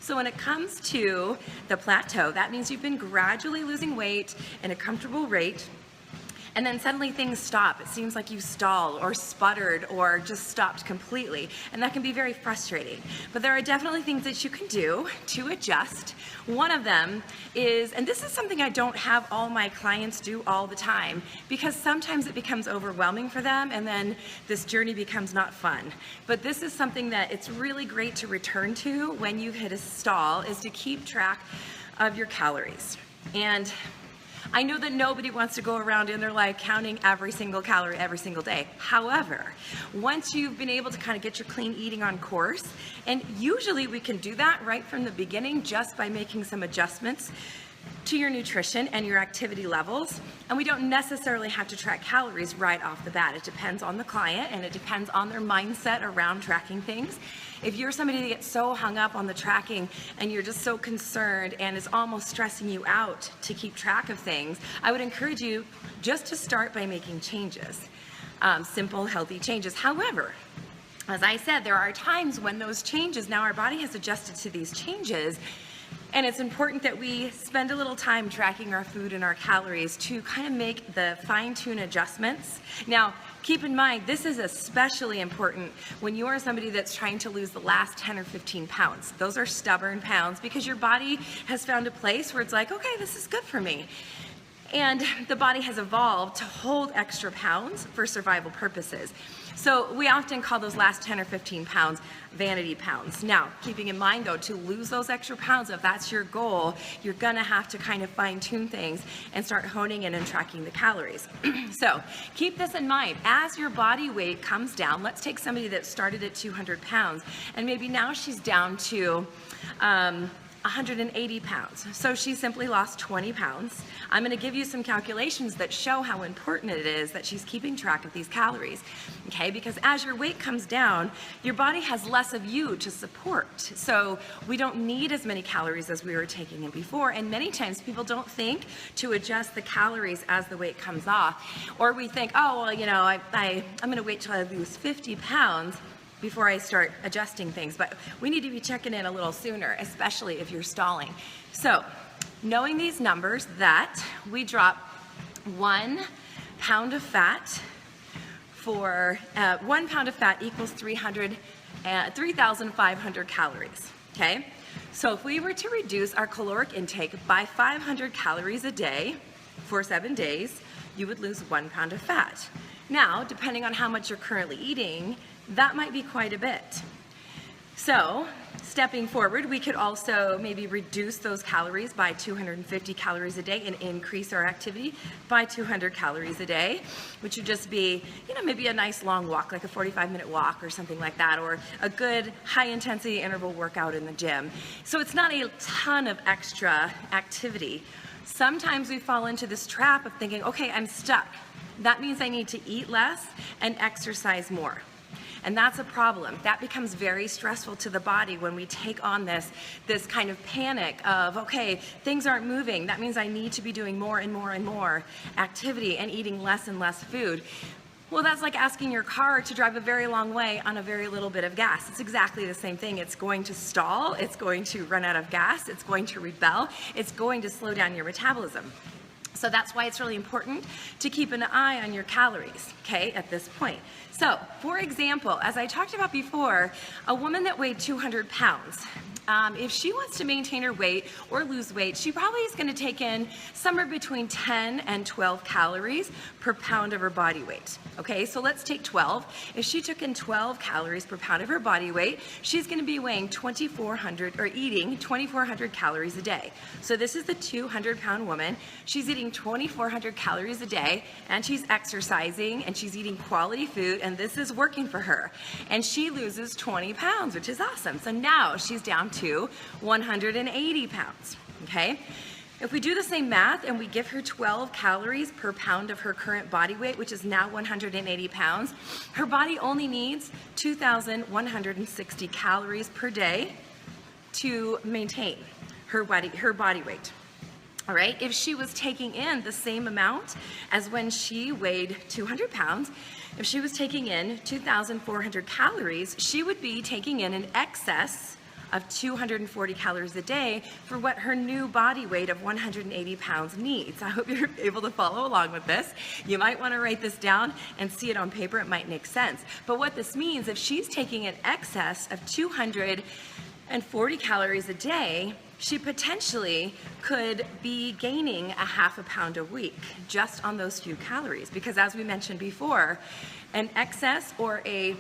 So when it comes to the plateau, that means you've been gradually losing weight in a comfortable rate, and then suddenly things stop. It seems like you stalled or sputtered or just stopped completely, and that can be very frustrating. But there are definitely things that you can do to adjust. One of them is, and this is something I don't have all my clients do all the time, because sometimes it becomes overwhelming for them and then this journey becomes not fun. But this is something that it's really great to return to when you've hit a stall, is to keep track of your calories. And I know that nobody wants to go around in their life counting every single calorie every single day. However, once you've been able to kind of get your clean eating on course, and usually we can do that right from the beginning just by making some adjustments to your nutrition and your activity levels, and we don't necessarily have to track calories right off the bat. It depends on the client and it depends on their mindset around tracking things. If you're somebody that gets so hung up on the tracking and you're just so concerned and it's almost stressing you out to keep track of things, I would encourage you just to start by making changes, simple, healthy changes. However, as I said, there are times when those changes, now our body has adjusted to these changes, and it's important that we spend a little time tracking our food and our calories to kind of make the fine-tune adjustments. Now, keep in mind, this is especially important when you are somebody that's trying to lose the last 10 or 15 pounds. Those are stubborn pounds because your body has found a place where it's like, okay, this is good for me. And the body has evolved to hold extra pounds for survival purposes. So we often call those last 10 or 15 pounds vanity pounds. Now, keeping in mind though, to lose those extra pounds, if that's your goal, you're gonna have to kind of fine tune things and start honing in and tracking the calories. So keep this in mind. As your body weight comes down, let's take somebody that started at 200 pounds and maybe now she's down to 180 pounds. So she simply lost 20 pounds. I'm gonna give you some calculations that show how important it is that she's keeping track of these calories, okay? Because as your weight comes down, your body has less of you to support. So we don't need as many calories as we were taking in before, and many times people don't think to adjust the calories as the weight comes off. Or we think, oh, well, you know, I'm gonna wait till I lose 50 pounds before I start adjusting things, but we need to be checking in a little sooner, especially if you're stalling. So, knowing these numbers, that we drop 1 pound of fat for, 1 pound of fat equals 3,500 calories, okay? So if we were to reduce our caloric intake by 500 calories a day for 7 days, you would lose 1 pound of fat. Now, depending on how much you're currently eating, that might be quite a bit. So, stepping forward, we could also maybe reduce those calories by 250 calories a day and increase our activity by 200 calories a day, which would just be, you know, maybe a nice long walk, like a 45-minute walk or something like that, or a good high-intensity interval workout in the gym. So it's not a ton of extra activity. Sometimes we fall into this trap of thinking, okay, I'm stuck. That means I need to eat less and exercise more. And that's a problem. That becomes very stressful to the body when we take on this kind of panic of, okay, things aren't moving. That means I need to be doing more and more and more activity and eating less and less food. Well, that's like asking your car to drive a very long way on a very little bit of gas. It's exactly the same thing. It's going to stall, it's going to run out of gas, it's going to rebel, it's going to slow down your metabolism. So that's why it's really important to keep an eye on your calories, okay, at this point. So, for example, as I talked about before, a woman that weighed 200 pounds, if she wants to maintain her weight or lose weight, she probably is going to take in somewhere between 10 and 12 calories per pound of her body weight. Okay, so let's take 12. If she took in 12 calories per pound of her body weight, she's going to be weighing 2,400 or eating 2,400 calories a day. So this is the 200-pound woman. She's eating 2,400 calories a day, and she's exercising, and she's eating quality food, and this is working for her. And she loses 20 pounds, which is awesome. So now she's down to 180 pounds, okay? If we do the same math and we give her 12 calories per pound of her current body weight, which is now 180 pounds, her body only needs 2,160 calories per day to maintain her body weight. All right, if she was taking in the same amount as when she weighed 200 pounds, if she was taking in 2,400 calories, she would be taking in an excess of 240 calories a day for what her new body weight of 180 pounds needs. I hope you're able to follow along with this. You might want to write this down and see it on paper. It might make sense. But what this means, if she's taking an excess of 240 calories a day, she potentially could be gaining a half a pound a week just on those few calories. Because as we mentioned before, an excess or a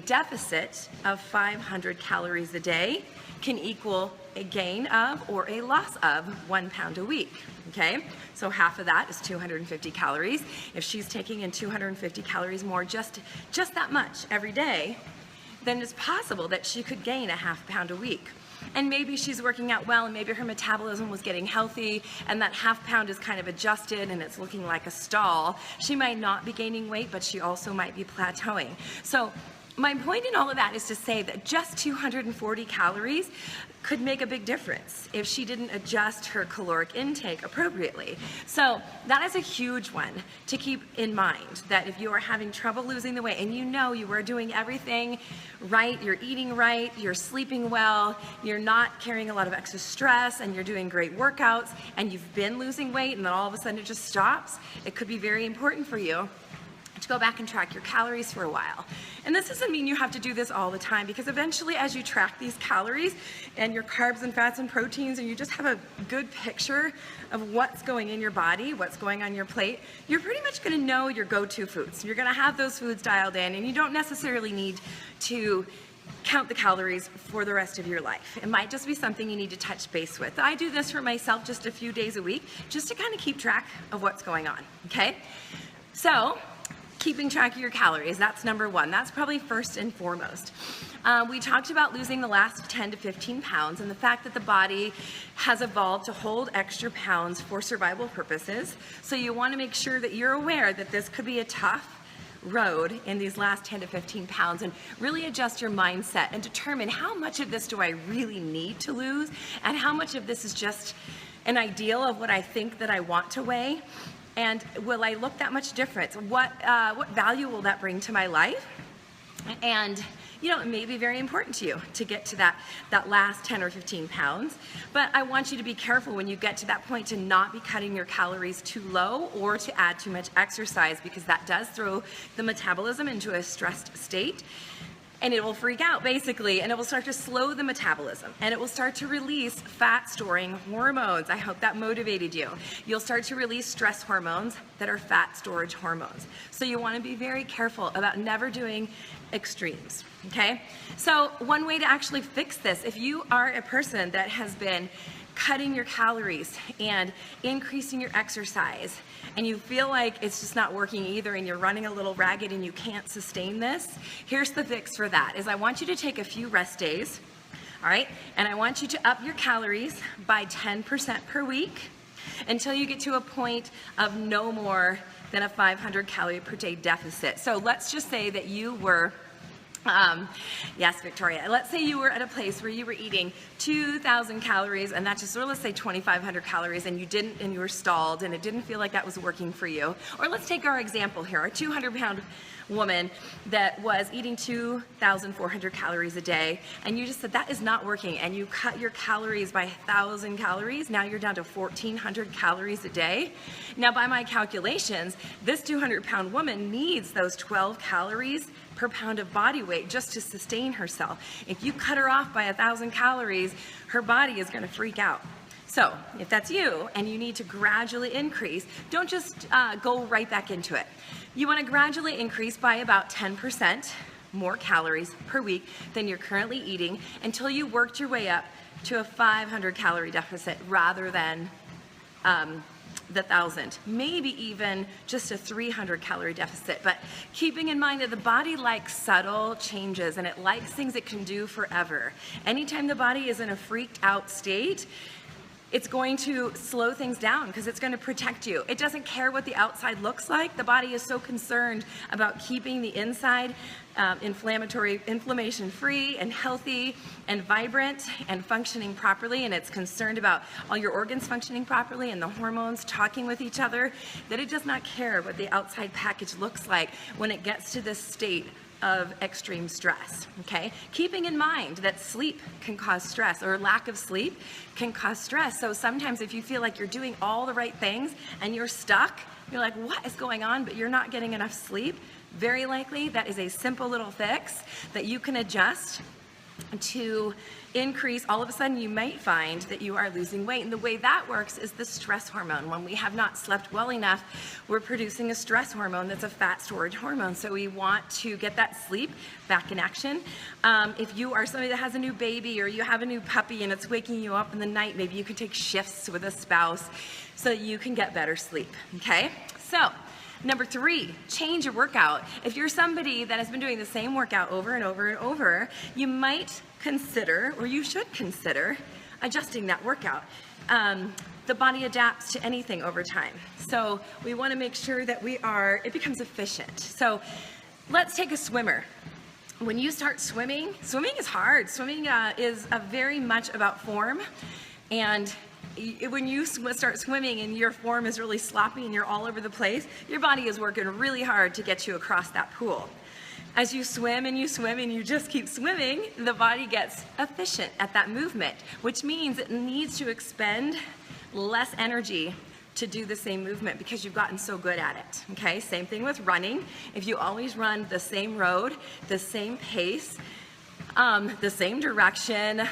deficit of 500 calories a day can equal a gain of or a loss of 1 pound a week, okay? So half of that is 250 calories. If she's taking in 250 calories more, just that much every day, then it's possible that she could gain a half pound a week. And maybe she's working out well, and maybe her metabolism was getting healthy, and that half pound is kind of adjusted and it's looking like a stall. She might not be gaining weight, but she also might be plateauing. So my point in all of that is to say that just 240 calories could make a big difference if she didn't adjust her caloric intake appropriately. So that is a huge one to keep in mind, that if you are having trouble losing the weight and you know you are doing everything right, you're eating right, you're sleeping well, you're not carrying a lot of extra stress, and you're doing great workouts, and you've been losing weight and then all of a sudden it just stops, it could be very important for you to go back and track your calories for a while. And this doesn't mean you have to do this all the time, because eventually as you track these calories and your carbs and fats and proteins, and you just have a good picture of what's going in your body, what's going on your plate, you're pretty much gonna know your go-to foods. You're gonna have those foods dialed in, and you don't necessarily need to count the calories for the rest of your life. It might just be something you need to touch base with. I do this for myself just a few days a week, just to kind of keep track of what's going on, okay? So, keeping track of your calories, that's number one. That's probably first and foremost. We talked about losing the last 10 to 15 pounds and the fact that the body has evolved to hold extra pounds for survival purposes. So you want to make sure that you're aware that this could be a tough road in these last 10 to 15 pounds, and really adjust your mindset and determine how much of this do I really need to lose, and how much of this is just an ideal of what I think that I want to weigh. And will I look that much different? What value will that bring to my life? And you know, it may be very important to you to get to that last 10 or 15 pounds, but I want you to be careful when you get to that point to not be cutting your calories too low or to add too much exercise, because that does throw the metabolism into a stressed state. And it will freak out basically, and it will start to slow the metabolism, and it will start to release fat storing hormones. I hope that motivated you. You'll start to release stress hormones that are fat storage hormones. So you want to be very careful about never doing extremes, okay? So one way to actually fix this, if you are a person that has been cutting your calories and increasing your exercise, and you feel like it's just not working either, and you're running a little ragged and you can't sustain this, here's the fix for that, is I want you to take a few rest days, all right? And I want you to up your calories by 10% per week until you get to a point of no more than a 500 calorie per day deficit. So let's just say that you were yes, Victoria. Let's say you were at a place where you were eating 2,000 calories, and that's just, or let's say 2,500 calories, and you were stalled, and it didn't feel like that was working for you. Or let's take our example here, our 200-pound woman that was eating 2,400 calories a day, and you just said that is not working, and you cut your calories by 1,000 calories. Now you're down to 1,400 calories a day. Now, by my calculations, this 200-pound woman needs those 12 calories per pound of body weight just to sustain herself. If you cut her off by 1,000 calories, her body is going to freak out. So if that's you and you need to gradually increase, don't just go right back into it. You want to gradually increase by about 10% more calories per week than you're currently eating until you worked your way up to a 500 calorie deficit rather than the 1,000, maybe even just a 300 calorie deficit. But keeping in mind that the body likes subtle changes, and it likes things it can do forever. Anytime the body is in a freaked out state, it's going to slow things down because it's going to protect you. It doesn't care what the outside looks like. The body is so concerned about keeping the inside inflammation-free and healthy and vibrant and functioning properly, and it's concerned about all your organs functioning properly and the hormones talking with each other, that it does not care what the outside package looks like when it gets to this state of extreme stress, okay? Keeping in mind that sleep can cause stress, or lack of sleep can cause stress. So sometimes if you feel like you're doing all the right things and you're stuck, you're like, what is going on? But you're not getting enough sleep, very likely that is a simple little fix that you can adjust to increase. All of a sudden you might find that you are losing weight, and the way that works is the stress hormone. When we have not slept well enough, we're producing a stress hormone that's a fat storage hormone, so we want to get that sleep back in action. If you are somebody that has a new baby or you have a new puppy and it's waking you up in the night, maybe you can take shifts with a spouse so that you can get better sleep, okay? So number 3, change your workout. If you're somebody that has been doing the same workout over and over and over, you might consider, or you should consider, adjusting that workout. The body adapts to anything over time. So we want to make sure that it becomes efficient. So let's take a swimmer. When you start swimming is hard. Swimming is very much about form, and when you start swimming and your form is really sloppy and you're all over the place, your body is working really hard to get you across that pool. As you swim and you swim and you just keep swimming, the body gets efficient at that movement, which means it needs to expend less energy to do the same movement because you've gotten so good at it, okay? Same thing with running. If you always run the same road, the same pace, the same direction,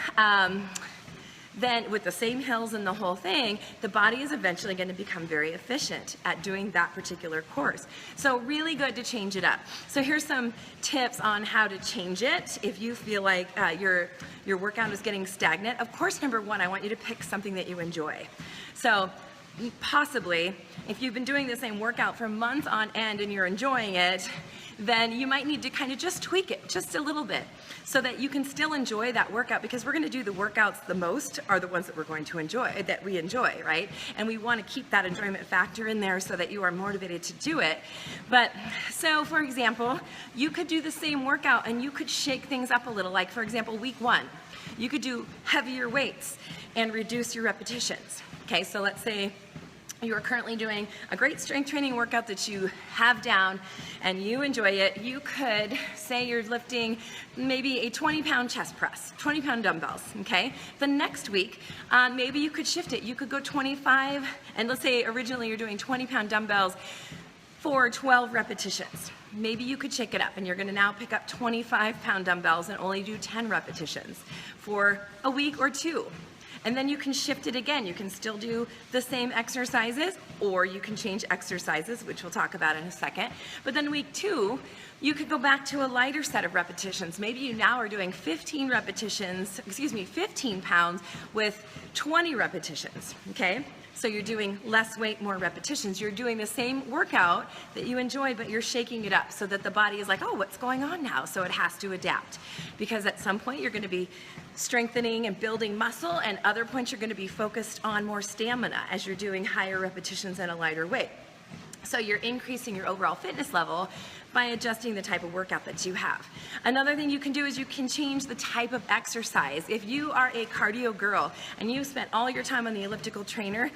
then with the same hills and the whole thing, the body is eventually going to become very efficient at doing that particular course. So really good to change it up. So here's some tips on how to change it if you feel like your workout is getting stagnant. Of course, number 1, I want you to pick something that you enjoy. So possibly, if you've been doing the same workout for months on end and you're enjoying it, then you might need to kind of just tweak it just a little bit so that you can still enjoy that workout, because we're going to do the workouts the most are the ones that we're going to enjoy, that we enjoy, right? And we want to keep that enjoyment factor in there so that you are motivated to do it. But so for example, you could do the same workout and you could shake things up a little. Like for example, week 1, you could do heavier weights and reduce your repetitions. Okay, so let's say you are currently doing a great strength training workout that you have down and you enjoy it. You could say you're lifting maybe a 20-pound chest press, 20-pound dumbbells, okay? The next week, maybe you could shift it. You could go 25, and let's say originally you're doing 20-pound dumbbells for 12 repetitions. Maybe you could shake it up and you're gonna now pick up 25-pound dumbbells and only do 10 repetitions for a week or 2. And then you can shift it again. You can still do the same exercises, or you can change exercises, which we'll talk about in a second. But then week 2, you could go back to a lighter set of repetitions. Maybe you now are doing 15 pounds with 20 repetitions, okay? So you're doing less weight, more repetitions. You're doing the same workout that you enjoy, but you're shaking it up so that the body is like, oh, what's going on now? So it has to adapt, because at some point you're going to be strengthening and building muscle, and other points you're going to be focused on more stamina as you're doing higher repetitions and a lighter weight. So you're increasing your overall fitness level by adjusting the type of workout that you have. Another thing you can do is you can change the type of exercise. If you are a cardio girl and you spent all your time on the elliptical trainer,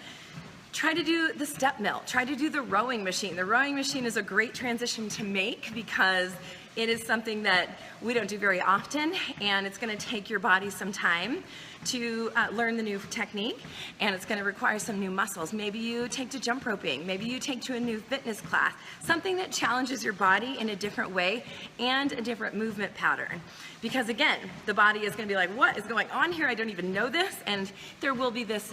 try to do the step mill. Try to do the rowing machine. The rowing machine is a great transition to make because it is something that we don't do very often, and it's going to take your body some time to learn the new technique, and it's going to require some new muscles. Maybe you take to jump roping. Maybe you take to a new fitness class, something that challenges your body in a different way and a different movement pattern. Because again, the body is going to be like, what is going on here? I don't even know this, and there will be this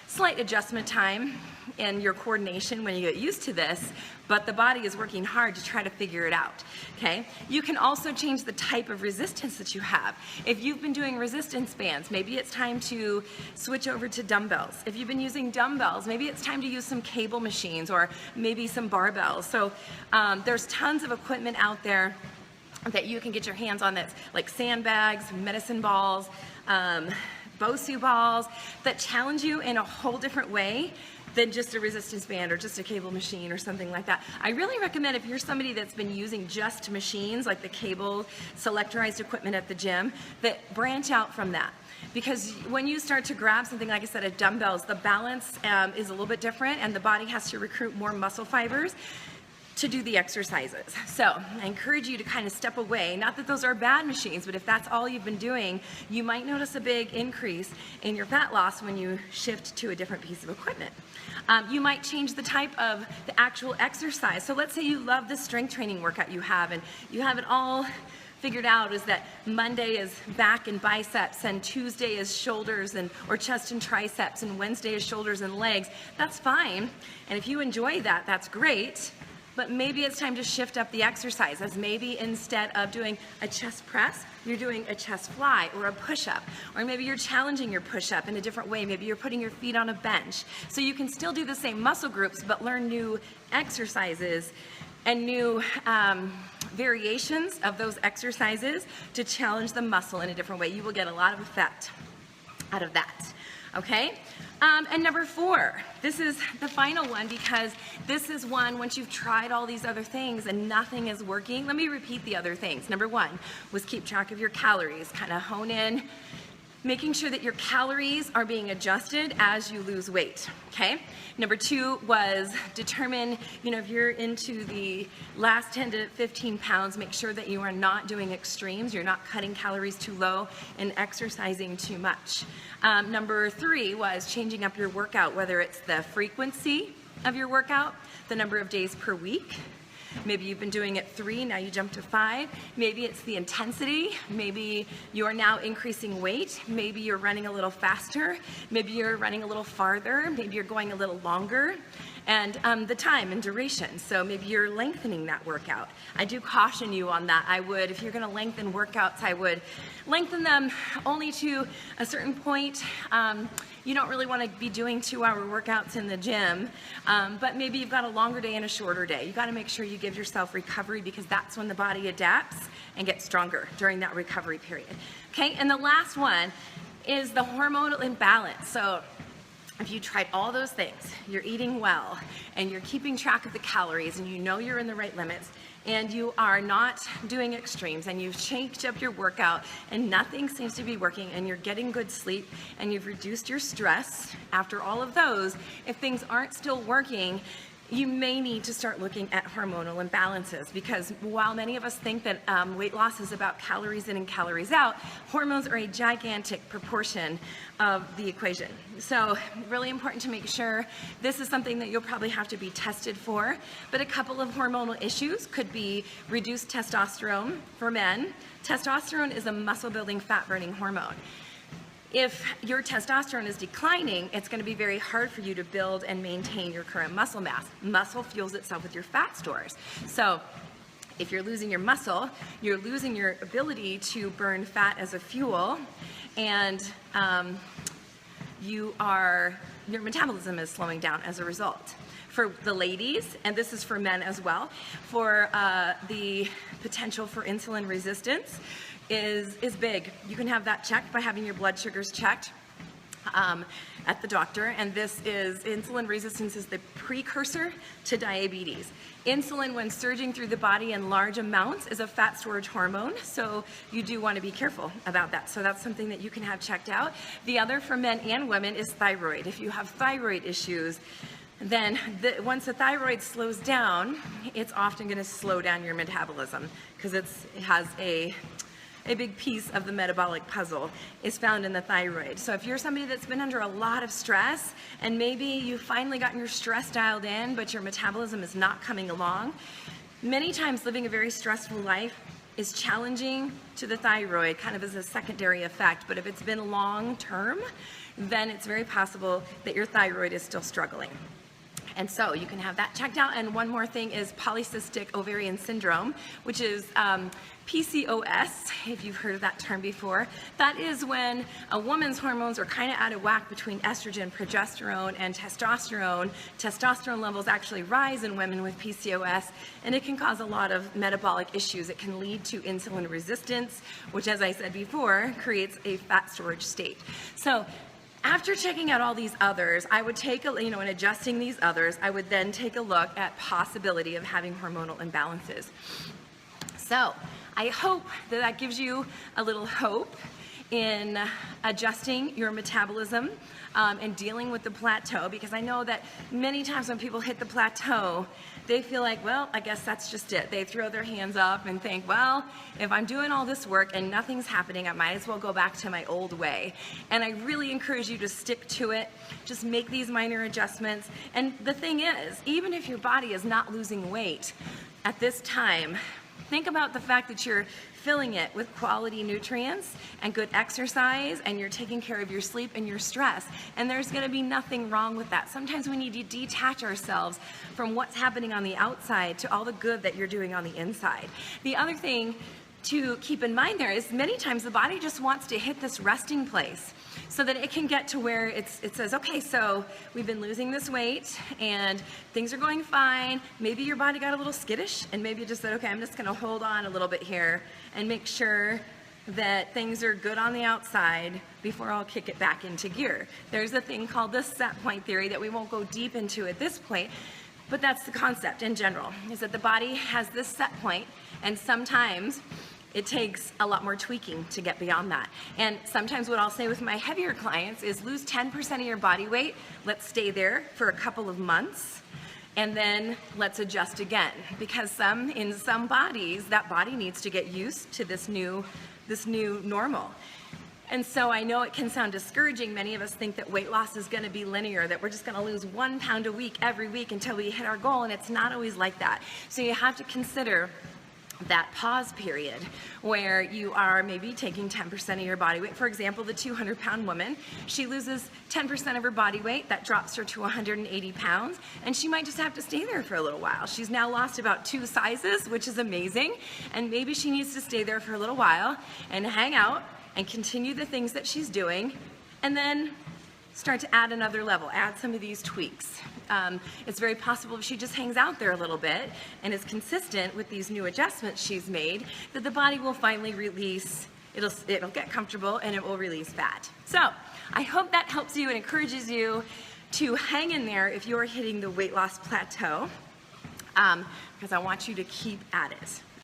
slight adjustment time in your coordination when you get used to this, but the body is working hard to try to figure it out, okay? You can also change the type of resistance that you have. If you've been doing resistance bands, maybe it's time to switch over to dumbbells. If you've been using dumbbells, maybe it's time to use some cable machines or maybe some barbells. So there's tons of equipment out there that you can get your hands on that's like sandbags, medicine balls, BOSU balls that challenge you in a whole different way than just a resistance band or just a cable machine or something like that. I really recommend, if you're somebody that's been using just machines like the cable selectorized equipment at the gym, that branch out from that. Because when you start to grab something, like I said, at dumbbells, the balance is a little bit different, and the body has to recruit more muscle fibers to do the exercises. So I encourage you to kind of step away. Not that those are bad machines, but if that's all you've been doing, you might notice a big increase in your fat loss when you shift to a different piece of equipment. You might change the type of the actual exercise. So let's say you love the strength training workout you have, and you have it all figured out is that Monday is back and biceps, and Tuesday is shoulders or chest and triceps, and Wednesday is shoulders and legs. That's fine. And if you enjoy that, that's great. But maybe it's time to shift up the exercise, as maybe instead of doing a chest press, you're doing a chest fly or a push-up, or maybe you're challenging your push-up in a different way. Maybe you're putting your feet on a bench. So you can still do the same muscle groups, but learn new exercises and new variations of those exercises to challenge the muscle in a different way. You will get a lot of effect out of that, okay? And number 4, this is the final one, because this is one, once you've tried all these other things and nothing is working, let me repeat the other things. Number 1 was keep track of your calories, kind of hone in, making sure that your calories are being adjusted as you lose weight, okay? Number 2 was determine, if you're into the last 10 to 15 pounds, make sure that you are not doing extremes, you're not cutting calories too low and exercising too much. Number 3 was changing up your workout, whether it's the frequency of your workout, the number of days per week. Maybe you've been doing it 3, now you jump to 5. Maybe it's the intensity. Maybe you're now increasing weight. Maybe you're running a little faster. Maybe you're running a little farther. Maybe you're going a little longer. And the time and duration. So maybe you're lengthening that workout. I do caution you on that. If you're gonna lengthen workouts, I would lengthen them only to a certain point. You don't really want to be doing 2-hour workouts in the gym, but maybe you've got a longer day and a shorter day. You've got to make sure you give yourself recovery, because that's when the body adapts and gets stronger during that recovery period. Okay, and the last one is the hormonal imbalance. So if you tried all those things, you're eating well, and you're keeping track of the calories, and you know you're in the right limits, and you are not doing extremes, and you've changed up your workout, and nothing seems to be working, and you're getting good sleep, and you've reduced your stress, after all of those, if things aren't still working, you may need to start looking at hormonal imbalances, because while many of us think that weight loss is about calories in and calories out, hormones are a gigantic proportion of the equation. So really important to make sure. This is something that you'll probably have to be tested for, but a couple of hormonal issues could be reduced testosterone for men. Testosterone is a muscle-building, fat-burning hormone. If your testosterone is declining, it's going to be very hard for you to build and maintain your current muscle mass. Muscle fuels itself with your fat stores. So if you're losing your muscle, you're losing your ability to burn fat as a fuel, and your metabolism is slowing down as a result. For the ladies, and this is for men as well, for the potential for insulin resistance is big. You can have that checked by having your blood sugars checked at the doctor, and insulin resistance is the precursor to diabetes. Insulin, when surging through the body in large amounts, is a fat storage hormone, so you do want to be careful about that. So that's something that you can have checked out. The other for men and women is thyroid. If you have thyroid issues, then once the thyroid slows down, it's often going to slow down your metabolism, because it has a big piece of the metabolic puzzle is found in the thyroid. So if you're somebody that's been under a lot of stress, and maybe you've finally gotten your stress dialed in, but your metabolism is not coming along, many times living a very stressful life is challenging to the thyroid, kind of as a secondary effect. But if it's been long term, then it's very possible that your thyroid is still struggling. And so you can have that checked out. And one more thing is polycystic ovarian syndrome, which is PCOS, if you've heard of that term before. That is when a woman's hormones are kind of out of whack between estrogen, progesterone, and testosterone. Testosterone levels actually rise in women with PCOS, and it can cause a lot of metabolic issues. It can lead to insulin resistance, which, as I said before, creates a fat storage state. So after checking out all these others, I would take and adjusting these others, I would then take a look at possibility of having hormonal imbalances. So I hope that gives you a little hope in adjusting your metabolism and dealing with the plateau, because I know that many times when people hit the plateau, they feel like, well, I guess that's just it. They throw their hands up and think, well, if I'm doing all this work and nothing's happening, I might as well go back to my old way. And I really encourage you to stick to it. Just make these minor adjustments. And the thing is, even if your body is not losing weight at this time, think about the fact that you're filling it with quality nutrients and good exercise, and you're taking care of your sleep and your stress. And there's gonna be nothing wrong with that. Sometimes we need to detach ourselves from what's happening on the outside to all the good that you're doing on the inside. The other thing to keep in mind there is many times the body just wants to hit this resting place so that it can get to where it says, okay, so we've been losing this weight and things are going fine. Maybe your body got a little skittish and maybe you just said, okay, I'm just gonna hold on a little bit here and make sure that things are good on the outside before I'll kick it back into gear. There's a thing called the set point theory that we won't go deep into at this point, but that's the concept in general, is that the body has this set point, and sometimes it takes a lot more tweaking to get beyond that. And sometimes what I'll say with my heavier clients is lose 10% of your body weight, let's stay there for a couple of months, and then let's adjust again. Because in some bodies, that body needs to get used to this new normal. And so I know it can sound discouraging. Many of us think that weight loss is gonna be linear, that we're just gonna lose 1 pound a week every week until we hit our goal, and it's not always like that. So you have to consider that pause period where you are maybe taking 10% of your body weight. For example, the 200-pound woman, she loses 10% of her body weight, that drops her to 180 pounds, and she might just have to stay there for a little while. She's now lost about 2 sizes, which is amazing, and maybe she needs to stay there for a little while and hang out and continue the things that she's doing, and then start to add another level, add some of these tweaks. It's very possible if she just hangs out there a little bit and is consistent with these new adjustments she's made, that the body will finally release, it'll get comfortable and it will release fat. So I hope that helps you and encourages you to hang in there if you're hitting the weight loss plateau, because I want you to keep at it.